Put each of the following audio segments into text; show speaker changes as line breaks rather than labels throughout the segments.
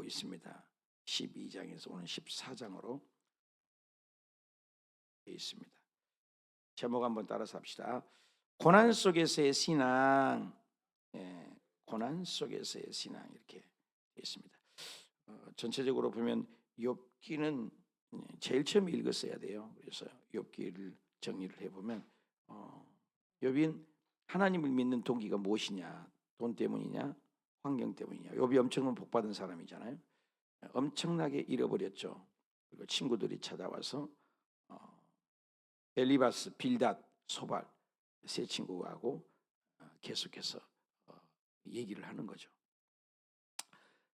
있습니다. 12장에서 오늘 14장으로 되어 있습니다. 제목 한번 따라서 합시다. 고난 속에서의 신앙. 고난 속에서의 신앙 이렇게 되어 있습니다. 전체적으로 보면 욥기는 제일 처음 읽었어야 돼요. 그래서 욥기를 정리를 해보면 욥인 하나님을 믿는 동기가 무엇이냐? 돈 때문이냐? 환경 때문이냐? 욥이 엄청난 복받은 사람이잖아요. 엄청나게 잃어버렸죠. 그리고 친구들이 찾아와서 엘리바스, 빌닷, 소발 세 친구하고 계속해서 얘기를 하는 거죠.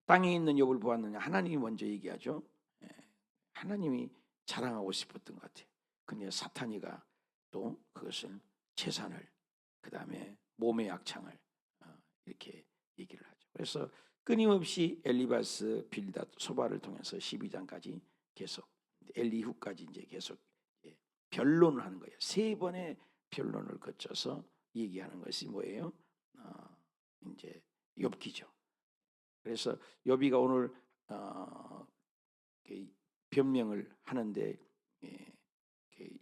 땅에 있는 욥을 보았느냐? 하나님이 먼저 얘기하죠. 하나님이 자랑하고 싶었던 것 같아요. 근데 사탄이가 또 그것을 재산을 그 다음에 몸의 약창을 이렇게 얘기를 하죠. 그래서 끊임없이 엘리바스, 빌닷, 소발을 통해서 12장까지 계속 엘리후까지 이제 계속 변론을 하는 거예요. 세 번의 변론을 거쳐서 얘기하는 것이 뭐예요? 이제 욥기죠. 그래서 욥이가 오늘 변명을 하는데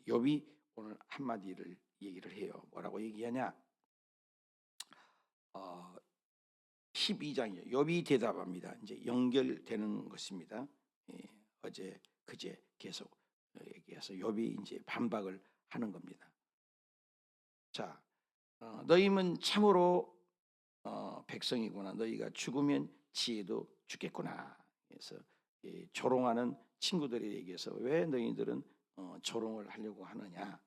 욥이 오늘 한마디를 얘기를 해요. 뭐라고 얘기하냐? 12장이요. 욥이 대답합니다. 이제 연결되는 것입니다. 어제 그제 계속 얘기해서 욥이 이제 반박을 하는 겁니다. 자, 너희는 참으로 백성이구나. 너희가 죽으면 지혜도 죽겠구나. 그래서 조롱하는 친구들에 얘기해서 왜 너희들은 조롱을 하려고 하느냐?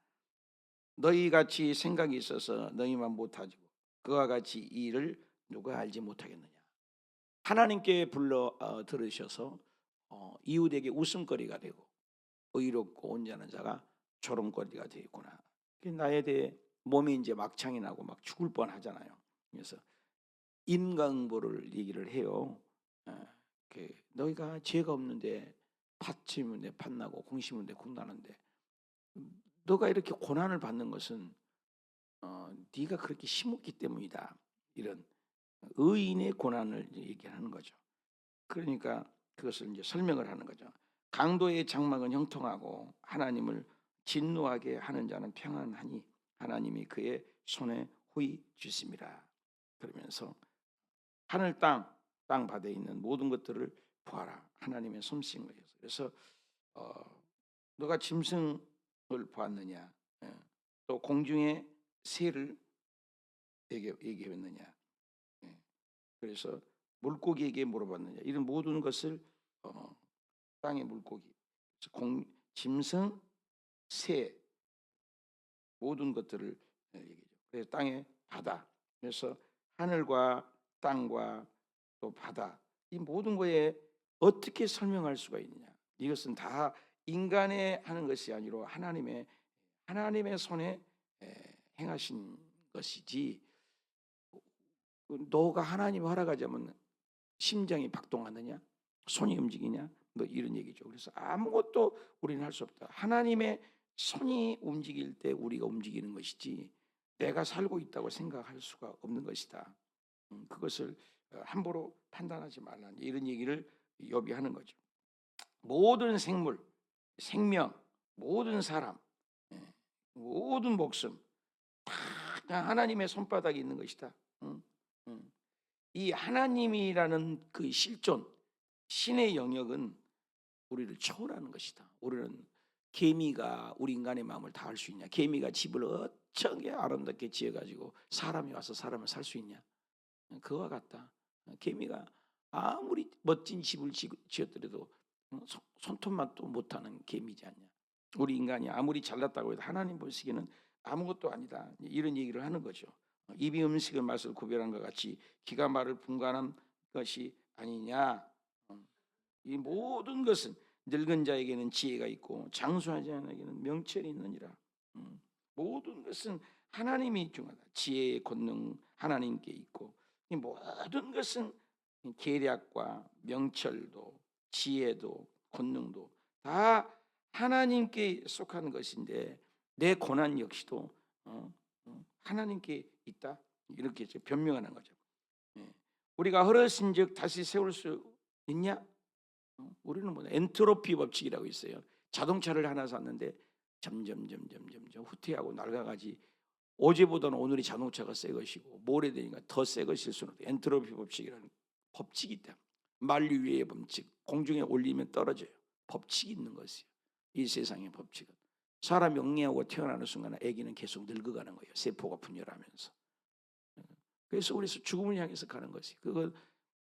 너희 같이 생각이 있어서 너희만 못하고 그와 같이 이 일을 누가 알지 못하겠느냐? 하나님께 불러 들으셔서 이웃에게 웃음거리가 되고 의롭고 온전한 자가 조롱거리가 되겠구나. 나에 대해 몸이 이제 막창이 나고 막 죽을 뻔하잖아요. 그래서 인간보를 얘기를 해요. 너희가 죄가 없는데 팥 심은 데 팥 나고 콩 심은 데 콩 나는데 너가 이렇게 고난을 받는 것은 네가 그렇게 심었기 때문이다. 이런 의인의 고난을 얘기하는 거죠. 그러니까 그것을 이제 설명을 하는 거죠. 강도의 장막은 형통하고 하나님을 진노하게 하는 자는 평안하니 하나님이 그의 손에 후히 주심이라. 그러면서 하늘 땅 바다에 있는 모든 것들을 보아라. 하나님의 솜씨인 거예요. 그래서 너가 짐승을 보았느냐? 또 공중의 새를 얘기했느냐? 그래서 물고기에게 물어봤느냐? 이런 모든 것을 땅의 물고기, 짐승, 새 모든 것들을 얘기죠. 그래서 땅의 바다. 그래서 하늘과 땅과 또 바다 이 모든 거에 어떻게 설명할 수가 있느냐? 이것은 다 인간의 하는 것이 아니라 하나님의 손에 행하신 것이지. 너가 하나님 허락하자면 심장이 박동하느냐? 손이 움직이냐? 뭐 이런 얘기죠. 그래서 아무것도 우리는 할 수 없다. 하나님의 손이 움직일 때 우리가 움직이는 것이지 내가 살고 있다고 생각할 수가 없는 것이다. 그것을 함부로 판단하지 말라. 이런 얘기를 욥이 하는 거죠. 모든 생물, 생명, 모든 사람, 모든 목숨 다 그냥 하나님의 손바닥에 있는 것이다. 이 하나님이라는 그 실존, 신의 영역은 우리를 초월하는 것이다. 우리는 개미가 우리 인간의 마음을 다 알 수 있냐? 개미가 집을 어쩌게 아름답게 지어가지고 사람이 와서 사람을 살 수 있냐? 그와 같다. 개미가 아무리 멋진 집을 지었더라도 손톱만도 못하는 개미지 않냐? 우리 인간이 아무리 잘났다고 해도 하나님 보시기에는 아무것도 아니다. 이런 얘기를 하는 거죠. 입이 음식을 맛을 구별한 것 같이 귀가 말을 분간한 것이 아니냐? 이 모든 것은 늙은 자에게는 지혜가 있고 장수한 자에게는 명철이 있느니라. 모든 것은 하나님이 중요하다. 지혜의 권능 하나님께 있고 이 모든 것은 계략과 명철도 지혜도 권능도 다 하나님께 속하는 것인데 내 고난 역시도 하나님께 있다. 이렇게 변명하는 거죠. 우리가 헐었은즉 다시 세울 수 있냐? 우리는 뭐 엔트로피 법칙이라고 있어요. 자동차를 하나 샀는데 점점 후퇴하고 낡아가지. 어제보다는 오늘이 자동차가 새 것이고 모레 되니까 더 새 것일 수는 없다. 엔트로피 법칙이라는 법칙이 있다. 만류 위의 법칙. 공중에 올리면 떨어져요. 법칙이 있는 것이에요. 이 세상의 법칙은. 사람이 영리하고 태어나는 순간 아기는 계속 늙어가는 거예요. 세포가 분열하면서. 그래서 우리서 죽음을 향해서 가는 것이. 그걸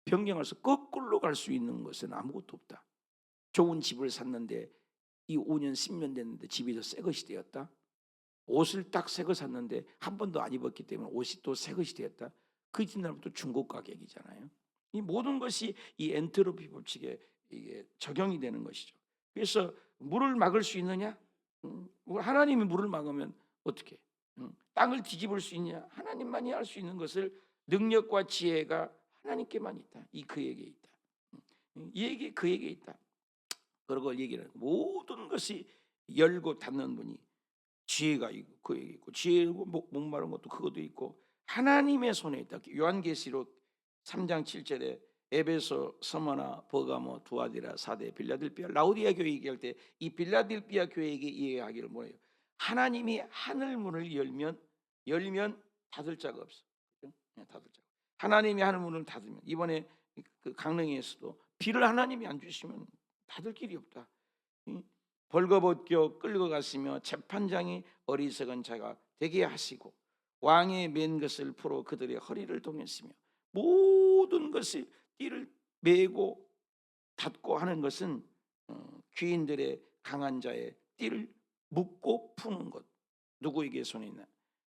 변경해서 거꾸로 갈 수 있는 것은 아무것도 없다. 좋은 집을 샀는데 이 5년 10년 됐는데 집이 더 새 것이 되었다. 옷을 딱 새 거 샀는데 한 번도 안 입었기 때문에 옷이 또 새 것이 되었다. 그 이튿날부터 중고 가격이잖아요. 이 모든 것이 이 엔트로피 법칙에 이게 적용이 되는 것이죠. 그래서 물을 막을 수 있느냐? 하나님이 물을 막으면 어떻게? 땅을 뒤집을 수 있냐? 하나님만이 할 수 있는 것을 능력과 지혜가 하나님께만 있다. 이 그에게 있다. 이 얘기 그에게 있다. 그걸 얘기를 하는 모든 것이 열고 닫는 분이 지혜가 있고 그에게 있고 지혜고 목마른 것도 그것도 있고 하나님의 손에 있다. 요한계시록 3장 7절에 에베소, 서머나, 버가모, 두아디라, 사데, 빌라델비아, 라우디아 교회 얘기할 때 이 빌라델비아 교회에게 이해하기를 뭐예요? 하나님이 하늘 문을 열면 닫을 자가 없어. 네, 닫을 자가. 하나님이 하늘 문을 닫으면 이번에 그 강릉에서도 비를 하나님이 안 주시면 닫을 길이 없다. 벌거벗겨 끌고 갔으며 재판장이 어리석은 자가 되게 하시고 왕의 맨 것을 풀어 그들의 허리를 동였으며 모든 것을 띠를 매고 닫고 하는 것은 귀인들의 강한 자의 띠를 묶고 푸는 것. 누구에게 손에 있나?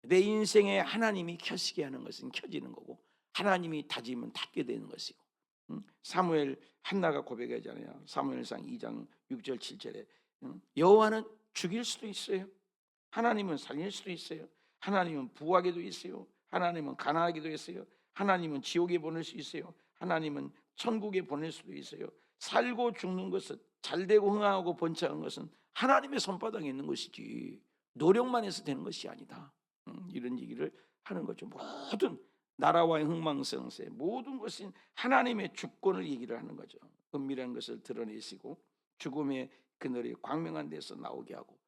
내 인생에 하나님이 켜시게 하는 것은 켜지는 거고 하나님이 닫으면 닫게 되는 것이고. 사무엘 한나가 고백하잖아요. 사무엘상 2장 6절 7절에 여호와는 죽일 수도 있어요. 하나님은 살릴 수도 있어요. 하나님은 부하게도 있어요. 하나님은 가난하게도 있어요. 하나님은 지옥에 보낼 수 있어요. 하나님은 천국에 보낼 수도 있어요. 살고 죽는 것은 잘되고 흥하고 번창한 것은 하나님의 손바닥에 있는 것이지 노력만 해서 되는 것이 아니다. 이런 얘기를 하는 거죠. 모든 나라와의 흥망성쇠 모든 것은 하나님의 주권을 얘기를 하는 거죠. 은밀한 것을 드러내시고 죽음의 그늘이 광명한 데서 나오게 하고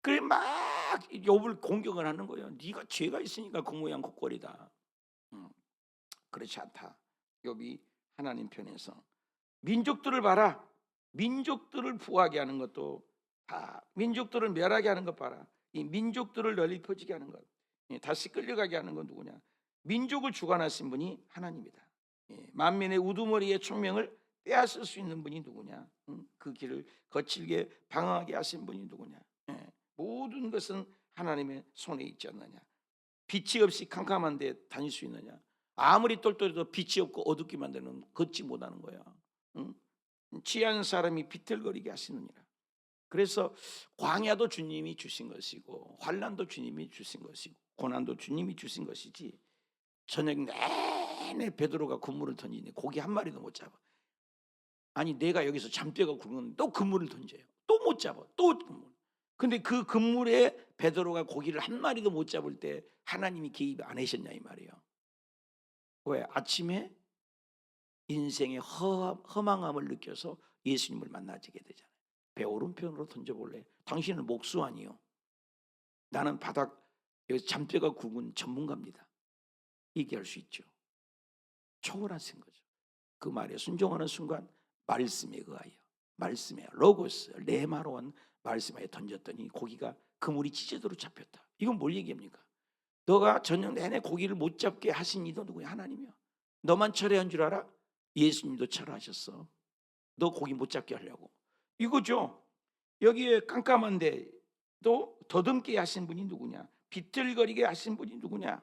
그래 막 욥을 공격을 하는 거예요. 네가 죄가 있으니까 그 모양 그 꼴이다. 그렇지 않다. 욥이 하나님 편에서 민족들을 봐라. 민족들을 부하게 하는 것도 다 민족들을 멸하게 하는 것 봐라. 이 민족들을 널리 퍼지게 하는 것 다시 끌려가게 하는 건 누구냐? 민족을 주관하신 분이 하나님이다. 만민의 우두머리의 총명을 빼앗을 수 있는 분이 누구냐? 그 길을 거칠게 방황하게 하신 분이 누구냐? 모든 것은 하나님의 손에 있지 않느냐? 빛이 없이 캄캄한데 다닐 수 있느냐? 아무리 똘똘해도 빛이 없고 어둡게 만드는 걷지 못하는 거야. 취한 사람이 비틀거리게 하시느니라. 그래서 광야도 주님이 주신 것이고 환난도 주님이 주신 것이고 고난도 주님이 주신 것이지 저녁 내내 베드로가 그물을 던지니 고기 한 마리도 못 잡아. 아니 내가 여기서 잠때가 굵은 또 그물을 던져요. 또 못 잡아. 또 그물. 근데 그 그물에 베드로가 고기를 한 마리도 못 잡을 때 하나님이 개입 안 하셨냐 이 말이에요. 왜? 아침에 인생의 허망함을 느껴서 예수님을 만나지게 되잖아요. 배 오른편으로 던져볼래? 당신은 목수 아니요. 나는 바닥 여기 잠때가 굵은 전문가입니다. 얘기할 수 있죠. 초월하신 거죠. 그 말에 순종하는 순간 말씀에 의하여 말씀에 로고스 레마로 온 말씀에 던졌더니 고기가 그물이 찢어도록 잡혔다. 이건 뭘 얘기합니까? 너가 저녁 내내 고기를 못 잡게 하신 이도 누구야? 하나님이야. 너만 철회한 줄 알아? 예수님도 철회하셨어. 너 고기 못 잡게 하려고. 이거죠. 여기에 깜깜한데 또 더듬게 하신 분이 누구냐? 비틀거리게 하신 분이 누구냐?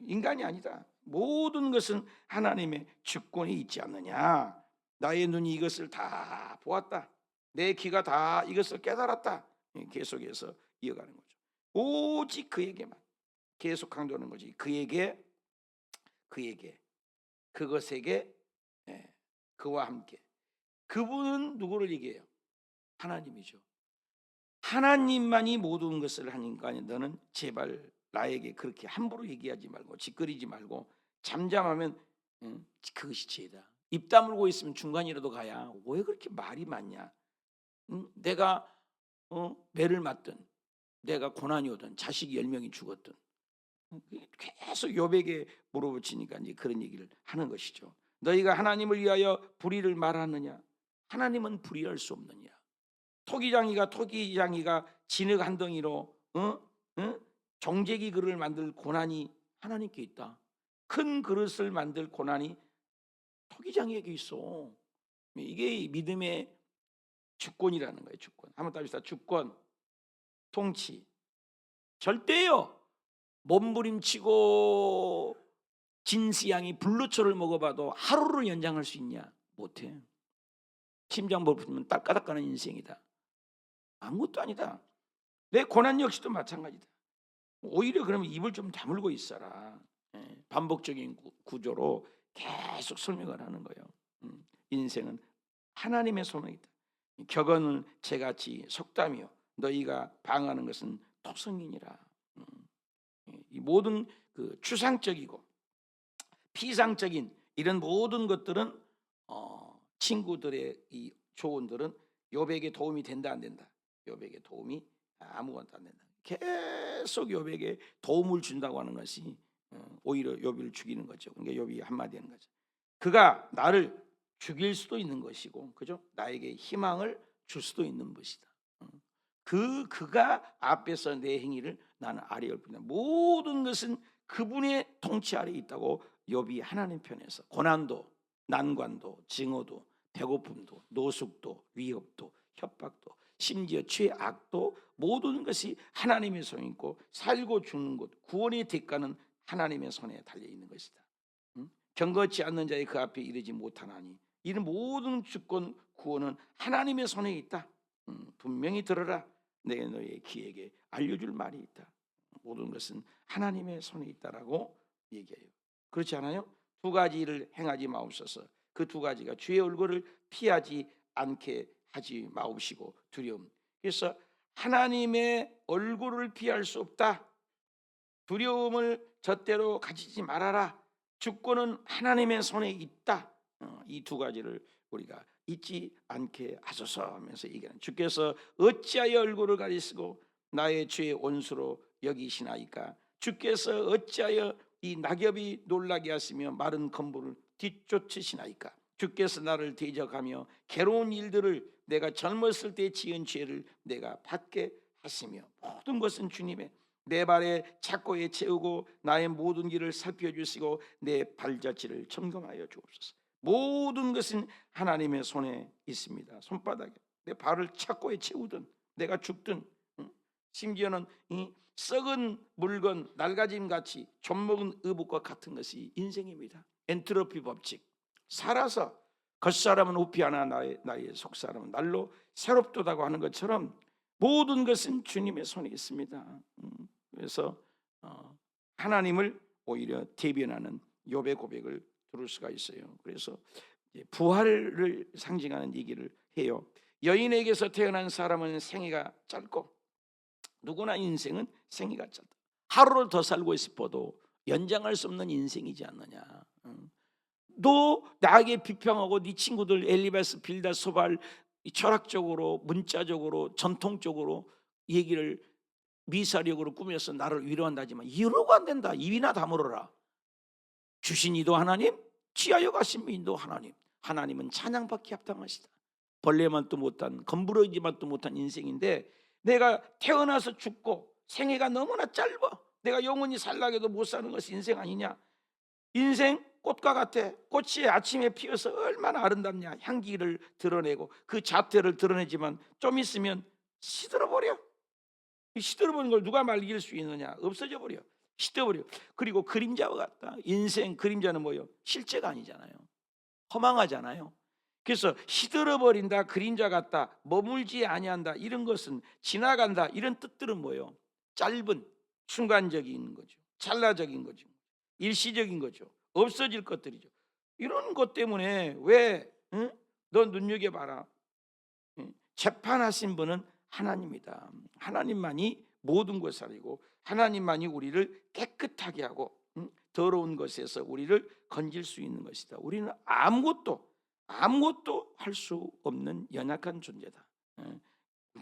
인간이 아니다. 모든 것은 하나님의 주권이 있지 않느냐? 나의 눈이 이것을 다 보았다. 내 귀가 다 이것을 깨달았다. 계속해서 이어가는 거죠. 오직 그에게만 계속 강조하는 거지. 그에게 그것에게 그와 함께. 그분은 누구를 얘기해요? 하나님이죠. 하나님만이 모든 것을 하니까 너는 제발 나에게 그렇게 함부로 얘기하지 말고 짓거리지 말고 잠잠하면 그것이 죄다. 입 다물고 있으면 중간이라도 가야 왜 그렇게 말이 많냐? 내가 매를 맞든 내가 고난이 오든 자식이 10명이 죽었든 계속 욥에게 물어붙이니까 이제 그런 얘기를 하는 것이죠. 너희가 하나님을 위하여 불의를 말하느냐? 하나님은 불의할 수 없느냐? 토기장이가 진흙 한 덩이로 정제기 그릇을 만들 고난이 하나님께 있다. 큰 그릇을 만들 고난이 토기장이에게 있어. 이게 믿음의 주권이라는 거예요. 주권. 한번 답시다. 주권, 통치. 절대요. 몸부림치고 진시양이 불로초를 먹어봐도 하루를 연장할 수 있냐? 못해. 심장 부르면 딸까닥가는 인생이다. 아무것도 아니다. 내 고난 역시도 마찬가지다. 오히려 그러면 입을 좀 다물고 있어라. 반복적인 구조로 계속 설명을 하는 거예요. 인생은 하나님의 손에 있다. 격언은 재같이 속담이요 너희가 방하는 것은 토성이니라. 이 모든 그 추상적이고 피상적인 이런 모든 것들은 친구들의 이 조언들은 욥에게 도움이 된다 안 된다? 욥에게 도움이 아무것도 안 된다. 계속 욥에게 도움을 준다고 하는 것이 오히려 욥을 죽이는 거죠. 그러니까 욥이 한마디 하는 거죠. 그가 나를 죽일 수도 있는 것이고, 그죠? 나에게 희망을 줄 수도 있는 것이다. 그가 앞에서 내 행위를 나는 아래올 뿐이다. 모든 것은 그분의 통치 아래에 있다고 욥이 하나님 편에서 고난도, 난관도, 증오도, 배고픔도, 노숙도, 위협도, 협박도, 심지어 죄악도 모든 것이 하나님의 손에 있고 살고 죽는 것, 구원의 대가는 하나님의 손에 달려 있는 것이다. 경거치 않는 자의 그 앞에 이르지 못하나니 이런 모든 주권 구원은 하나님의 손에 있다. 분명히 들어라. 내가 너의 귀에게 알려줄 말이 있다. 모든 것은 하나님의 손에 있다라고 얘기해요. 그렇지 않아요? 두 가지를 행하지 마옵소서. 그 두 가지가 주의 얼굴을 피하지 않게 하지 마옵시고 두려움. 그래서 하나님의 얼굴을 피할 수 없다. 두려움을 젖대로 가지지 말아라. 주권은 하나님의 손에 있다. 이 두 가지를 우리가 잊지 않게 하소서 하면서 얘기하는 주께서 어찌하여 얼굴을 가리시고 나의 주의 원수로 여기시나이까. 주께서 어찌하여 이 낙엽이 놀라게 하시며 마른 건물을 뒤쫓으시나이까. 주께서 나를 대적하며 괴로운 일들을 내가 젊었을 때 지은 죄를 내가 받게 하시며 모든 것은 주님의 내 발에 착고에 채우고 나의 모든 길을 살펴주시고 내 발자취를 점검하여 주옵소서. 모든 것은 하나님의 손에 있습니다. 손바닥에 내 발을 착고에 채우든 내가 죽든 심지어는 이 썩은 물건 낡아짐같이 좀먹은 의복과 같은 것이 인생입니다. 엔트로피 법칙. 살아서 겉사람은 후피하나 나의 속사람은 날로 새롭도다고 하는 것처럼 모든 것은 주님의 손에 있습니다. 그래서 하나님을 오히려 대변하는 욥의 고백을 들을 수가 있어요. 그래서 부활을 상징하는 얘기를 해요. 여인에게서 태어난 사람은 생애가 짧고 누구나 인생은 생애가 짧다. 하루를 더 살고 싶어도 연장할 수 없는 인생이지 않느냐. 너 나에게 비평하고 네 친구들 엘리바스, 빌다, 소발 철학적으로 문자적으로 전통적으로 얘기를 미사력으로 꾸며서 나를 위로한다지만 이러고 안 된다. 입이나 다물어라. 주신 이도 하나님, 취하여 가신 이도 하나님. 하나님은 찬양받기 합당하시다. 벌레만도 못한 검부러지만도 못한 인생인데 내가 태어나서 죽고 생애가 너무나 짧아. 내가 영원히 살라고도 못 사는 것이 인생 아니냐. 인생 꽃과 같아. 꽃이 아침에 피어서 얼마나 아름답냐. 향기를 드러내고 그 자태를 드러내지만 좀 있으면 시들어버려. 시들어버린 걸 누가 말릴 수 있느냐. 없어져 버려. 시들어버려. 그리고 그림자와 같다. 인생 그림자는 뭐예요? 실제가 아니잖아요. 허망하잖아요. 그래서 시들어버린다, 그림자 같다, 머물지 아니한다, 이런 것은 지나간다, 이런 뜻들은 뭐예요? 짧은 순간적인 거죠. 찰나적인 거죠. 일시적인 거죠. 없어질 것들이죠. 이런 것 때문에 왜 너 눈여겨봐라. 재판하신 분은 하나님이다. 하나님만이 모든 것을 알고 하나님만이 우리를 깨끗하게 하고 더러운 것에서 우리를 건질 수 있는 것이다. 우리는 아무것도 할 수 없는 연약한 존재다.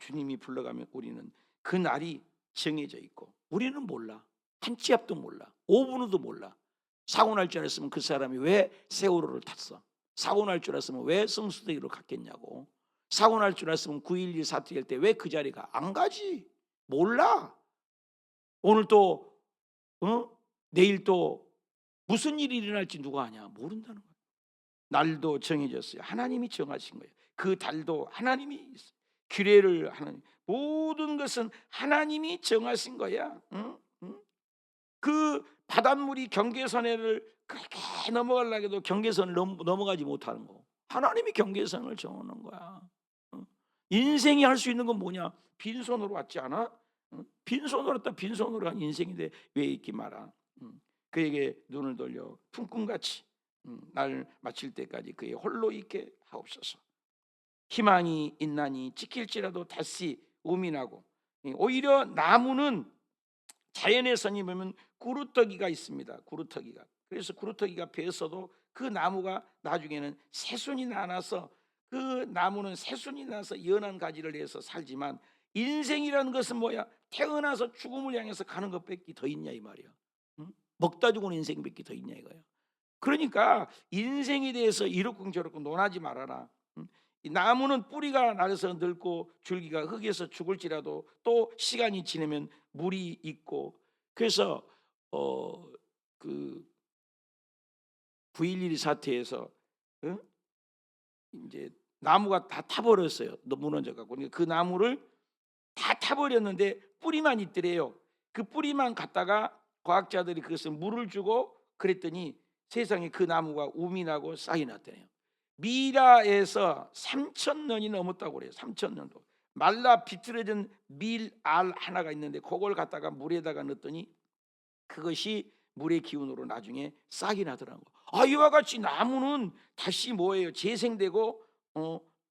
주님이 불러가면 우리는 그 날이 정해져 있고 우리는 몰라. 한 치 앞도 몰라. 5분 후도 몰라. 사고 날 줄 알았으면 그 사람이 왜 세월호를 탔어? 사고 날 줄 알았으면 왜 성수대기로 갔겠냐고. 사고 날 줄 알았으면 9.11 사태 할 때 왜 그 자리가 안 가지? 몰라. 오늘 또 내일 또 무슨 일이 일어날지 누가 아냐? 모른다는 거예요. 날도 정해졌어요. 하나님이 정하신 거예요. 그 달도 하나님이 있어요. 규례를 하나님, 모든 것은 하나님이 정하신 거야. 그 바닷물이 경계선을 그렇게 넘어가려고 해도 경계선을 넘어가지 못하는 거. 하나님이 경계선을 정하는 거야. 인생이 할 수 있는 건 뭐냐? 빈손으로 왔지 않아? 빈손으로 왔다. 빈손으로 간 인생인데 왜 있기 마라. 그에게 눈을 돌려 품꿈같이 날 마칠 때까지 그의 홀로 있게 하옵소서. 희망이 있나니 지킬지라도 다시 우민하고. 오히려 나무는 자연의 선이 보면 구루터기가 있습니다. 구루터기가. 그래서 구루터기가 베었어도 그 나무가 나중에는 새순이 나서 그 나무는 새순이 나서 연한 가지를 내서 살지만 인생이라는 것은 뭐야? 태어나서 죽음을 향해서 가는 것밖에 더 있냐 이 말이야. 먹다 죽은 인생밖에 더 있냐 이거야. 그러니까 인생에 대해서 이렇고 저렇고 논하지 말아라. 이 나무는 뿌리가 나서 늙고 줄기가 흙에서 죽을지라도 또 시간이 지나면 물이 있고. 그래서 그 9.11 사태에서 이제 나무가 다 타버렸어요. 무너져갖고 그 나무를 다 타버렸는데 뿌리만 있더래요. 그 뿌리만 갖다가 과학자들이 그것을 물을 주고 그랬더니 세상에 그 나무가 우민하고 싹이 났대요. 미라에서 3,000년이 넘었다고 그래요. 3,000년도. 말라 비틀어진 밀알 하나가 있는데 그걸 갖다가 물에다가 넣었더니 그것이 물의 기운으로 나중에 싹이 나더라고. 이와 같이 나무는 다시 뭐예요? 재생되고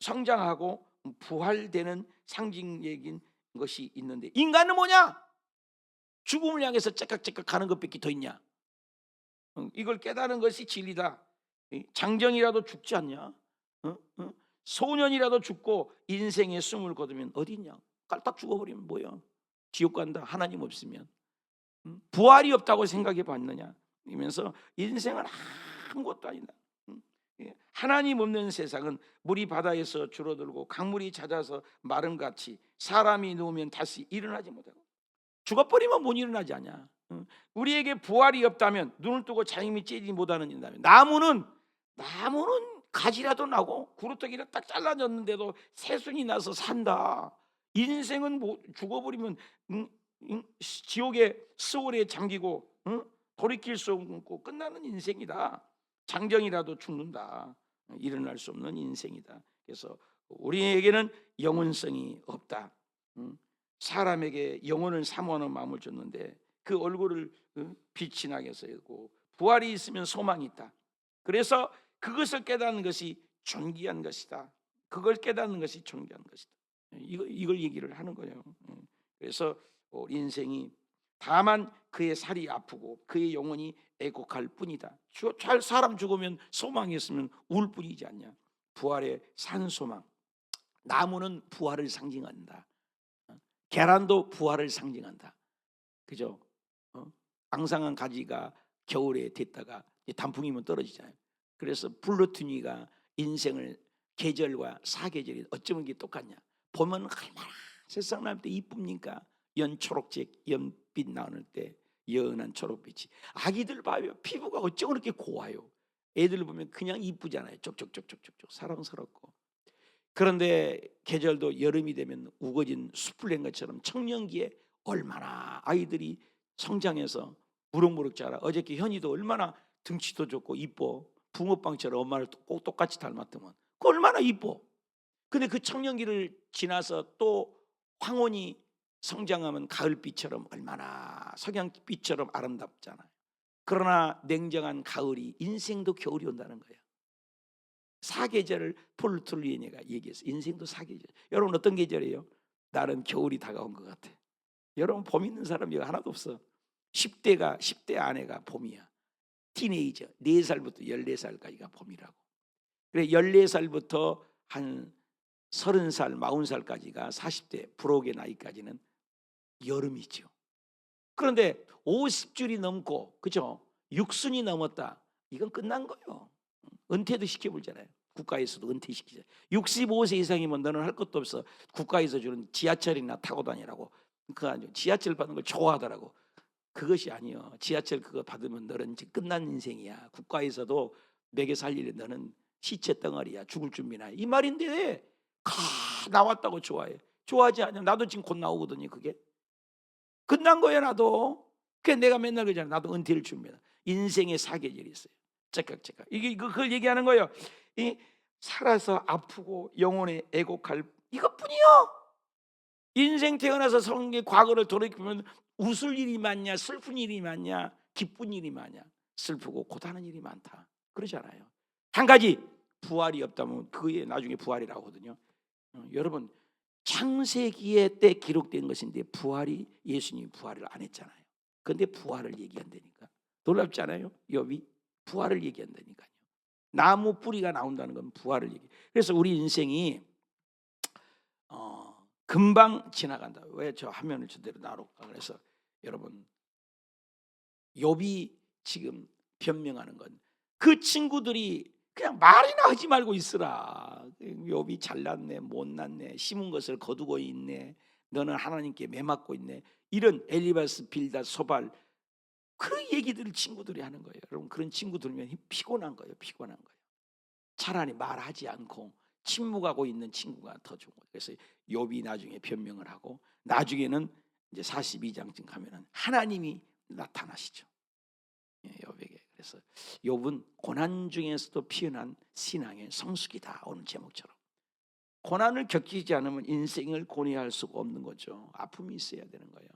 성장하고 부활되는 상징적인 것이 있는데 인간은 뭐냐? 죽음을 향해서 째깍째깍 가는 것밖에 더 있냐? 이걸 깨달은 것이 진리다. 장정이라도 죽지 않냐? 소년이라도 죽고 인생의 숨을 거두면 어디 있냐? 깔딱 죽어버리면 뭐야? 지옥 간다. 하나님 없으면. 부활이 없다고 생각해 봤느냐? 이러면서 인생은 아무것도 아니다. 하나님 없는 세상은 물이 바다에서 줄어들고 강물이 잦아서 마름같이 사람이 누우면 다시 일어나지 못하고 죽어버리면 못 일어나지 않냐? 우리에게 부활이 없다면 눈을 뜨고 자임이 째지 못하는 일이라면 나무는 가지라도 나고 구루터기를 딱 잘라졌는데도 새순이 나서 산다. 인생은 뭐 죽어버리면 지옥의 스월에 잠기고 돌이킬 수 없고 끝나는 인생이다. 장정이라도 죽는다. 일어날 수 없는 인생이다. 그래서 우리에게는 영원성이 없다. 사람에게 영혼을 사모하는 마음을 줬는데 그 얼굴을 빛이 나게 했고 부활이 있으면 소망이 있다. 그래서 그것을 깨닫는 것이 존귀한 것이다. 그걸 깨닫는 것이 존귀한 것이다. 이걸 얘기를 하는 거예요. 그래서 인생이 다만 그의 살이 아프고 그의 영혼이 애곡할 뿐이다. 사람 죽으면 소망이 있으면 울 뿐이지 않냐. 부활의 산소망. 나무는 부활을 상징한다. 계란도 부활을 상징한다. 그죠? 앙상한 가지가 겨울에 됐다가 단풍이면 떨어지잖아요. 그래서 블루투니가 인생을 계절과 사계절이 어쩌면 이게 똑같냐. 보면 얼마나 세상 날 때 이쁩니까? 연초록색 연빛 나올 때 연한 초록빛이. 아기들 봐요. 피부가 어쩌고 그렇게 고와요. 애들 보면 그냥 이쁘잖아요. 쪽쪽쪽쪽쪽 사랑스럽고. 그런데 계절도 여름이 되면 우거진 숯불 낸 것처럼 청년기에 얼마나 아이들이 성장해서 무럭무럭 자라. 어저께 현이도 얼마나 등치도 좋고 이뻐. 붕어빵처럼 엄마를 꼭 똑같이 닮았더만. 그 얼마나 이뻐. 근데 그 청년기를 지나서 또 황혼이 성장하면 가을빛처럼 얼마나 석양빛처럼 아름답잖아요. 그러나 냉정한 가을이 인생도 겨울이 온다는 거예요. 사계절을 폴 트루이니가 얘기했어요. 인생도 사계절. 여러분 어떤 계절이에요? 나는 겨울이 다가온 것 같아. 여러분 봄 있는 사람이 하나도 없어. 10대 아내가 봄이야. 티네이저 4살부터 14살까지가 봄이라고. 그래 14살부터 한 30살, 40살까지가 40대 불혹의 나이까지는 여름이죠. 그런데 50줄이 넘고 그죠? 육순이 넘었다. 이건 끝난 거예요. 은퇴도 시켜보잖아요. 국가에서도 은퇴시키죠. 65세 이상이면 너는 할 것도 없어. 국가에서 주는 지하철이나 타고 다니라고. 그 지하철 받는 걸 좋아하더라고. 그것이 아니요. 지하철 그거 받으면 너는 이제 끝난 인생이야. 국가에서도 먹여 살리려 너는 시체 덩어리야. 죽을 준비나. 이 말인데 나왔다고 좋아해. 좋아하지 않냐? 나도 지금 곧 나오거든요. 그게 끝난 거야. 나도. 그래 내가 맨날 그러잖아. 나도 은퇴를 준비다. 인생의 사계절이 있어요. 째깍째깍. 그걸 얘기하는 거예요. 이 살아서 아프고 영혼에 애곡할 이것뿐이요. 인생 태어나서 성의 과거를 돌이키면 웃을 일이 많냐, 슬픈 일이 많냐, 기쁜 일이 많냐. 슬프고 고단한 일이 많다. 그러잖아요. 한 가지 부활이 없다면 그게 나중에 부활이라고 하거든요. 여러분 창세기에 때 기록된 것인데 부활이 예수님이 부활을 안 했잖아요. 그런데 부활을 얘기한다니까. 놀랍지 않아요? 욥이 부활을 얘기한다니까요. 나무 뿌리가 나온다는 건 부활을 얘기. 그래서 우리 인생이 금방 지나간다. 왜 저 화면을 저대로 놔놓을까? 그래서 여러분 욥이 지금 변명하는 건 그 친구들이 그냥 말이나 하지 말고 있으라. 욥이 잘났네, 못났네, 심은 것을 거두고 있네, 너는 하나님께 매맞고 있네. 이런 엘리바스, 빌닷, 소발 그런 얘기들을 친구들이 하는 거예요. 여러분 그런 친구 들면 피곤한 거예요. 피곤한 거예요. 차라리 말하지 않고 침묵하고 있는 친구가 더 좋은 거예요. 그래서 욥이 나중에 변명을 하고 나중에는 이제 42장쯤 가면은 하나님이 나타나시죠. 욥에게. 그래서 욥은 고난 중에서도 피어난 신앙의 성숙이다. 오늘 제목처럼. 고난을 겪이지 않으면 인생을 고뇌할 수가 없는 거죠. 아픔이 있어야 되는 거예요.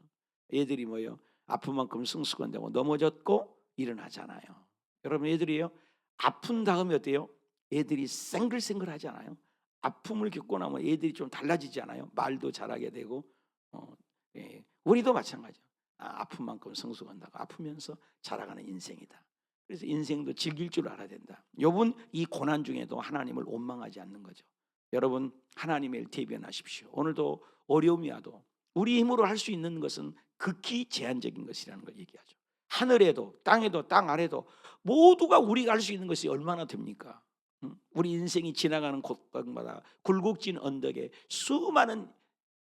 애들이 뭐예요? 아픈 만큼 성숙한다고 넘어졌고 일어나잖아요. 여러분 애들이요. 아픈 다음에 어때요? 애들이 생글생글 하잖아요. 아픔을 겪고 나면 애들이 좀 달라지지 않아요? 말도 잘하게 되고 우리도 마찬가지예요. 아픈 만큼 성숙한다고. 아프면서 자라가는 인생이다. 그래서 인생도 즐길 줄 알아야 된다. 욥은 이 고난 중에도 하나님을 원망하지 않는 거죠. 여러분 하나님을 대변하십시오. 오늘도 어려움이 와도 우리 힘으로 할 수 있는 것은 극히 제한적인 것이라는 걸 얘기하죠. 하늘에도 땅에도 땅 아래도 모두가 우리가 할 수 있는 것이 얼마나 됩니까? 우리 인생이 지나가는 곳마다 굴곡진 언덕에 수많은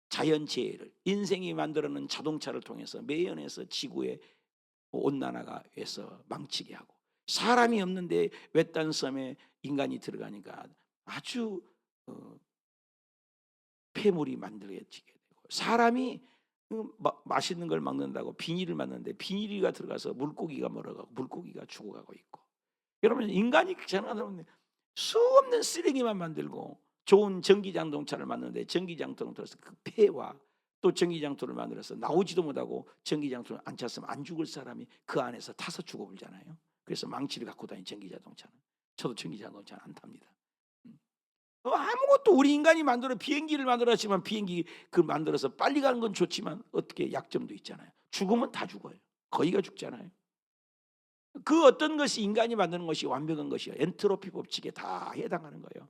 자연재해를 인생이 만들어낸 자동차를 통해서 매연해서 지구의 온난화가 해서 망치게 하고 사람이 없는데 외딴 섬에 인간이 들어가니까 아주 폐물이 만들어지게 되고 사람이 맛있는 걸 먹는다고 비닐을 만드는데 비닐이가 들어가서 물고기가 멀어가고 물고기가 죽어가고 있고 여러분 인간이 생각하면 수 없는 쓰레기만 만들고 좋은 전기장동차를 만드는데 전기장동차에서 그 폐와 또 전기장통을 만들어서 나오지도 못하고 전기장통을 안 찼으면 안 죽을 사람이 그 안에서 타서 죽어버리잖아요. 그래서 망치를 갖고 다니는 전기자동차는 저도 전기자동차는 안 탑니다. 아무것도 우리 인간이 만들어 비행기를 만들었지만 비행기 그 만들어서 빨리 가는 건 좋지만 어떻게 약점도 있잖아요. 죽으면 다 죽어요. 거의가 죽잖아요. 그 어떤 것이 인간이 만드는 것이 완벽한 것이요 엔트로피 법칙에 다 해당하는 거예요.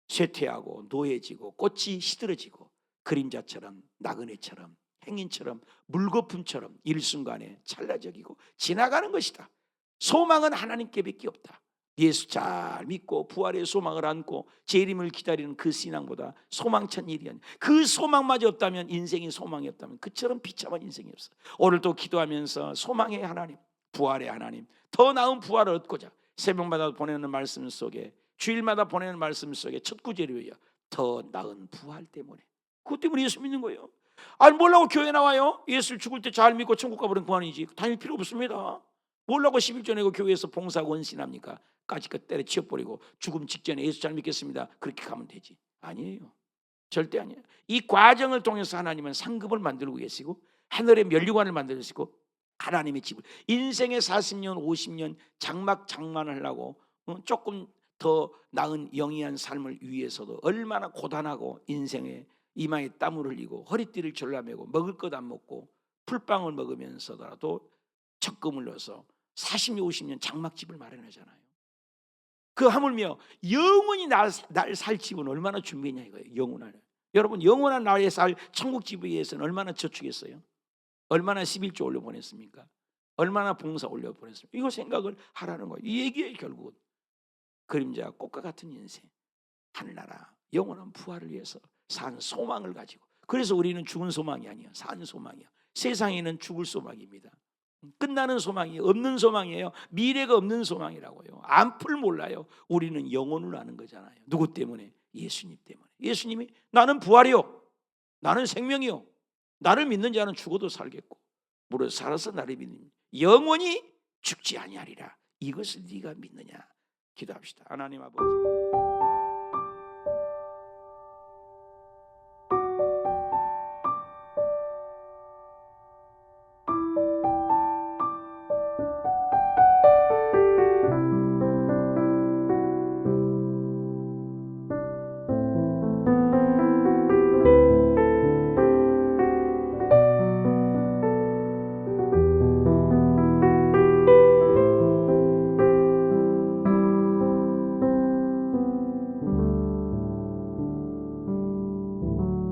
쇠퇴하고 노예지고 꽃이 시들어지고 그림자처럼 나그네처럼 행인처럼 물거품처럼 일순간에 찰나적이고 지나가는 것이다. 소망은 하나님께밖에 없다. 예수 잘 믿고 부활의 소망을 안고 재림을 기다리는 그 신앙보다 소망찬 일이 아니야. 그 소망마저 없다면 인생이 소망이 없다면 그처럼 비참한 인생이 없어. 오늘도 기도하면서 소망의 하나님, 부활의 하나님, 더 나은 부활을 얻고자 새벽마다 보내는 말씀 속에 주일마다 보내는 말씀 속에 첫 구절이에요. 더 나은 부활 때문에. 그것 때문에 예수 믿는 거예요. 아니 뭐라고 교회 나와요? 예수를 죽을 때 잘 믿고 천국 가버린 그만이지. 다닐 필요 없습니다. 뭐라고 11조 내고 교회에서 봉사 원신합니까? 까지껏 때려치워버리고 죽음 직전에 예수 잘 믿겠습니다. 그렇게 가면 되지. 아니에요. 절대 아니에요. 이 과정을 통해서 하나님은 상급을 만들고 계시고 하늘의 면류관을 만들으시고 하나님의 집을 인생의 40년 50년 장막장만을 하려고 조금 더 나은 영위한 삶을 위해서도 얼마나 고단하고 인생에 이마에 땀을 흘리고 허리띠를 졸라매고 먹을 것 안 먹고 풀빵을 먹으면서라도 적금을 넣어서 40년 50년 장막집을 마련하잖아요. 그 하물며 영원히 날 살 집은 얼마나 준비했냐 이거예요. 영원한. 여러분 영원한 나의 살 천국집에 위해서는 얼마나 저축했어요? 얼마나 11조 올려 보냈습니까? 얼마나 봉사 올려 보냈습니까? 이거 생각을 하라는 거예요. 이 얘기에 결국은 그림자 꽃과 같은 인생, 하늘나라 영원한 부활을 위해서 산 소망을 가지고. 그래서 우리는 죽은 소망이 아니에요. 산 소망이에요. 세상에는 죽을 소망입니다. 끝나는 소망이 없는 소망이에요. 미래가 없는 소망이라고요. 앞을 몰라요. 우리는 영혼을 아는 거잖아요. 누구 때문에? 예수님 때문에. 예수님이 나는 부활이요, 나는 생명이요, 나를 믿는 자는 죽어도 살겠고 무릇 살아서 나를 믿는 영원히 죽지 아니하리라. 이것을 네가 믿느냐? 기도합시다. 하나님 아버지,